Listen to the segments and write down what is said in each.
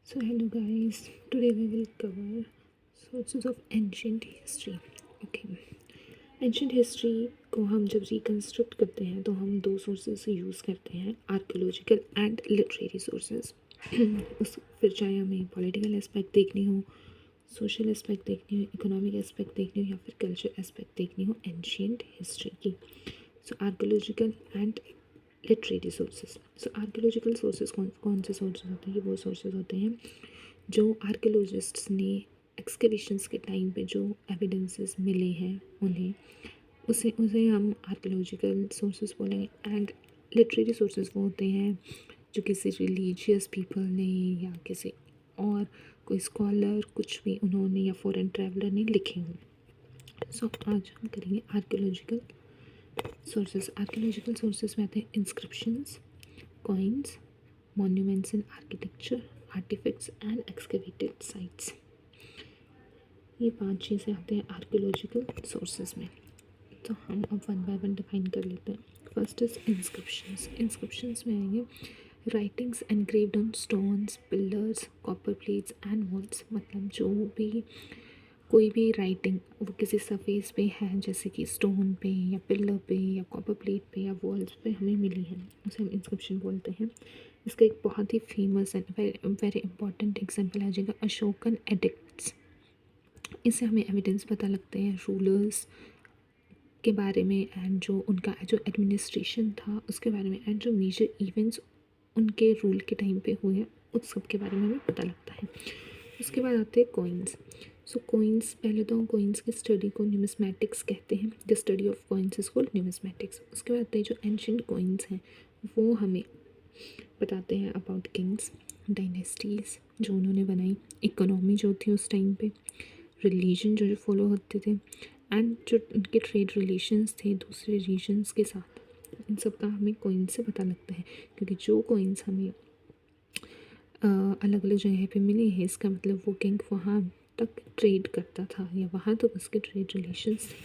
So hello guys, today we will cover sources of ancient history. Okay, ancient history को हम जब reconstruct करते हैं तो हम दो सोर्सेज से यूज़ करते हैं, आर्कियोलॉजिकल एंड लिटरेरी सोर्सेज। उस फिर चाहे हमें पॉलिटिकल एस्पेक्ट देखनी हो, सोशल एस्पेक्ट देखनी हो, इकोनॉमिक एस्पेक्ट देखनी हो या फिर कल्चर एस्पेक्ट देखनी हो एंशियंट हिस्ट्री की। So archaeological and literary sources. So archaeological sources कौन से सोर्सेज होते हैं? ये वो सोर्सेज होते हैं जो आर्कियोलॉजिस्ट्स ने एक्सकेवेशंस के टाइम पे जो एविडेंसेस मिले हैं उन्हें उसे उसे हम आर्कियोलॉजिकल सोर्सेज बोलेंगे। एंड लिटरेरी सोर्सेज वो होते हैं जो किसी रिलीजियस पीपल ने या किसी और कोई स्कॉलर कुछ भी उन्होंने या फॉरेन ट्रैवलर ने लिखे हों। सो आज हम करेंगे आर्कियोलॉजिकल सोर्सेज। आर्कियोलॉजिकल सोर्सेज में आते हैं inscriptions, coins, monuments in architecture, artefacts and excavated sites. ये 5 चीज़ें आते हैं आर्कियोलॉजिकल सोर्सेज में। तो हम अब वन बाय वन डिफाइन कर लेते हैं। First is inscriptions. इंस्क्रिप्शंस में आएंगे writings engraved on stones, pillars, copper plates and walls. मतलब जो भी कोई भी राइटिंग वो किसी सरफेस पे है, जैसे कि स्टोन पे या पिलर पे या कॉपर प्लेट पे या वॉल्स पे हमें मिली है, उसे हम इंस्क्रिप्शन बोलते हैं। इसका एक बहुत ही famous and very important example आ जाएगा अशोकन एडिक्ट्स। इससे हमें एविडेंस पता लगते हैं रूलर्स के बारे में एंड जो उनका जो एडमिनिस्ट्रेशन था उसके बारे में एंड जो मेजर इवेंट्स उनके रूल के टाइम पे हुए हैं उस सब के बारे में हमें पता लगता है। उसके बाद आते हैं कॉइन्स। सो कॉइन्स, पहले तो हम कॉइन्स की स्टडी को न्यूमिस्मैटिक्स कहते हैं। The study of coins is called numismatics. उसके बाद आते हैं जो एंशिएंट कॉइन्स हैं वो हमें बताते हैं अबाउट किंग्स, डायनेस्टीज़ जो उन्होंने बनाई, इकोनॉमी जो थी उस टाइम पे, रिलीजन जो फॉलो होते थे एंड जो उनके ट्रेड रिलेशंस थे दूसरे रीजन्स के साथ। इन सब का हमें कॉइन्स से पता लगता है, क्योंकि जो कॉइन्स हमें अलग अलग जगह पे मिले हैं इसका मतलब वो किंग वहाँ तक ट्रेड करता था या वहाँ तक उसके ट्रेड रिलेशंस थे।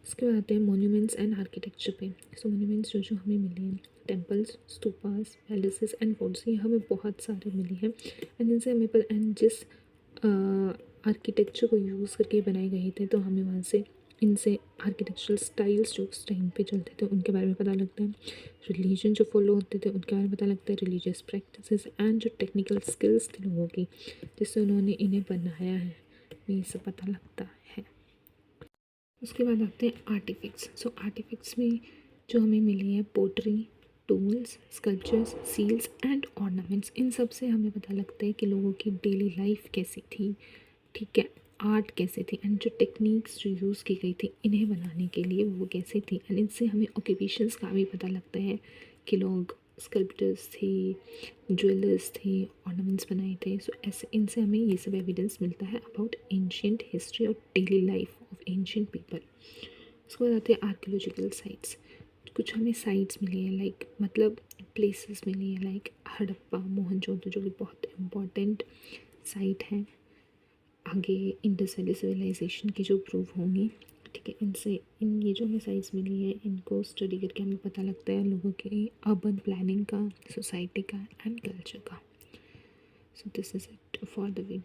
उसके बाद आते हैं मोन्यूमेंट्स एंड आर्किटेक्चर पे। सो मोन्यूमेंट्स जो जो हमें मिले हैं, temples, stupas, palaces and forts, ये हमें बहुत सारे मिले हैं एंड इनसे हमें पर एंड जिस आर्किटेक्चर को यूज़ करके बनाए गए थे तो हमें वहाँ से इनसे आर्किटेक्चरल स्टाइल्स जो उस टाइम पे चलते थे उनके बारे में पता लगता है, रिलीजन जो फॉलो होते थे उनके बारे में पता लगता है, रिलीजियस प्रैक्टिसेस एंड जो टेक्निकल स्किल्स थे लोगों की जिससे उन्होंने इन्हें बनाया है, ये सब पता लगता है। उसके बाद आते हैं आर्टिफैक्ट्स। सो आर्टिफैक्ट्स में जो हमें मिली है pottery, tools, sculptures, seals and ornaments, इन सब से हमें पता लगता है कि लोगों की डेली लाइफ कैसी थी, ठीक है, आर्ट कैसे थी एंड जो टेक्निक्स जो यूज़ की गई थी इन्हें बनाने के लिए वो कैसे थी। एंड इनसे हमें ऑक्यूपेशंस का भी पता लगता है कि लोग स्कल्प्टर्स थे, ज्वेलर्स थे, ऑर्नामेंट्स बनाए थे। सो ऐसे इनसे हमें ये सब एविडेंस मिलता है अबाउट एंशियंट हिस्ट्री और daily life of ancient people. उसके बाद आते हैं आर्कियोलॉजिकल साइट्स। कुछ हमें साइट्स मिली हैं, लाइक मतलब प्लेसेस मिली हैं, लाइक हड़प्पा, मोहनजोदड़ो जो कि बहुत इम्पॉर्टेंट साइट है आगे इंडस वैली सिविलाइजेशन की जो प्रूव होंगी, ठीक है। इनसे ये जो हमें साइट्स मिली है इनको स्टडी करके हमें पता लगता है लोगों के अर्बन प्लानिंग का, सोसाइटी का एंड कल्चर का। So this is it for the video.